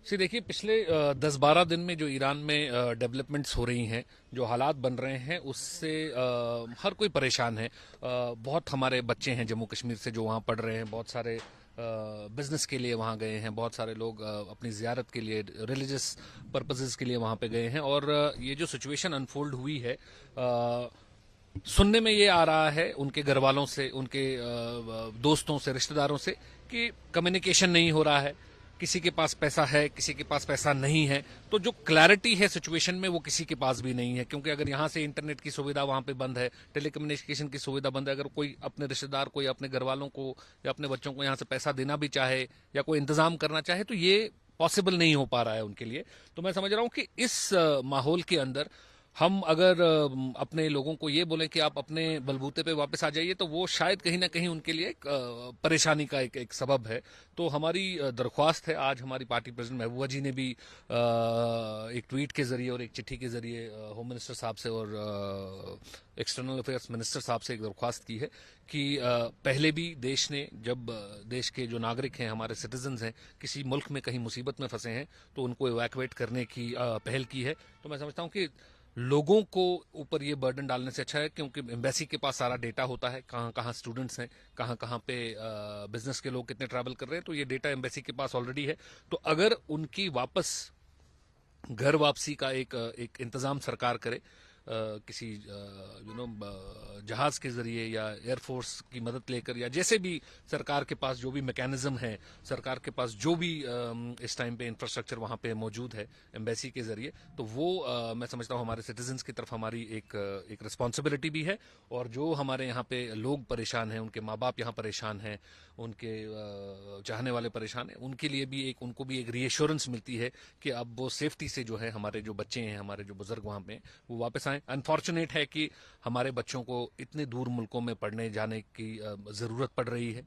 देखिए पिछले 10-12 दिन में जो ईरान में डेवलपमेंट्स हो रही हैं, जो हालात बन रहे हैं, उससे हर कोई परेशान है। बहुत हमारे बच्चे हैं जम्मू कश्मीर से जो वहाँ पढ़ रहे हैं, बहुत सारे बिजनेस के लिए वहाँ गए हैं, बहुत सारे लोग अपनी ज़ियारत के लिए, रिलीजियस पर्पसेस के लिए वहाँ पे गए हैं। और ये जो सिचुएशन अनफोल्ड हुई है, सुनने में ये आ रहा है उनके घर वालों से, उनके दोस्तों से, रिश्तेदारों से, कि कम्युनिकेशन नहीं हो रहा है। किसी के पास पैसा है, किसी के पास पैसा नहीं है। तो जो क्लैरिटी है सिचुएशन में, वो किसी के पास भी नहीं है, क्योंकि अगर यहाँ से इंटरनेट की सुविधा वहाँ पे बंद है, टेलीकम्युनिकेशन की सुविधा बंद है, अगर कोई अपने रिश्तेदार को या अपने घर वालों को या अपने बच्चों को यहाँ से पैसा देना भी चाहे या कोई इंतजाम करना चाहे, तो ये पॉसिबल नहीं हो पा रहा है उनके लिए। तो मैं समझ रहा हूँ कि इस माहौल के अंदर हम अगर अपने लोगों को ये बोलें कि आप अपने बलबूते पे वापस आ जाइए, तो वो शायद कहीं ना कहीं उनके लिए एक परेशानी का एक सबब है। तो हमारी दरख्वास्त है, आज हमारी पार्टी प्रेसिडेंट महबूबा जी ने भी एक ट्वीट के जरिए और एक चिट्ठी के जरिए होम मिनिस्टर साहब से और एक्सटर्नल अफेयर्स मिनिस्टर साहब से एक दरख्वास्त की है कि पहले भी देश ने, जब देश के जो नागरिक हैं, हमारे सिटीजन्स हैं, किसी मुल्क में कहीं मुसीबत में फंसे हैं, तो उनको इवैक्यूएट करने की पहल की है। तो मैं समझता हूँ कि लोगों को ऊपर ये बर्डन डालने से अच्छा है, क्योंकि एम्बेसी के पास सारा डेटा होता है, कहाँ कहाँ स्टूडेंट्स हैं, कहाँ कहाँ पे बिजनेस के लोग कितने ट्रैवल कर रहे हैं, तो ये डेटा एम्बेसी के पास ऑलरेडी है। तो अगर उनकी वापस घर वापसी का एक इंतजाम सरकार करे, किसी जहाज के जरिए या एयरफोर्स की मदद लेकर, या जैसे भी सरकार के पास जो भी मैकेनिज्म है, सरकार के पास जो भी इस टाइम पे इंफ्रास्ट्रक्चर वहां पे मौजूद है एम्बेसी के जरिए, तो वो मैं समझता हूँ हमारे सिटीजन्स की तरफ हमारी एक रिस्पॉन्सिबिलिटी भी है। और जो हमारे यहाँ पे लोग परेशान हैं, उनके माँ बाप यहाँ परेशान हैं, उनके चाहने वाले परेशान हैं, उनके लिए भी उनको भी एक रीएश्योरेंस मिलती है कि अब वो सेफ्टी से जो है, हमारे जो बच्चे हैं, हमारे जो बुजुर्ग वहाँ पे, वो वापस आए। अनफॉर्चुनेट है कि हमारे बच्चों को इतने दूर मुल्कों में पढ़ने जाने की ज़रूरत पड़ रही है।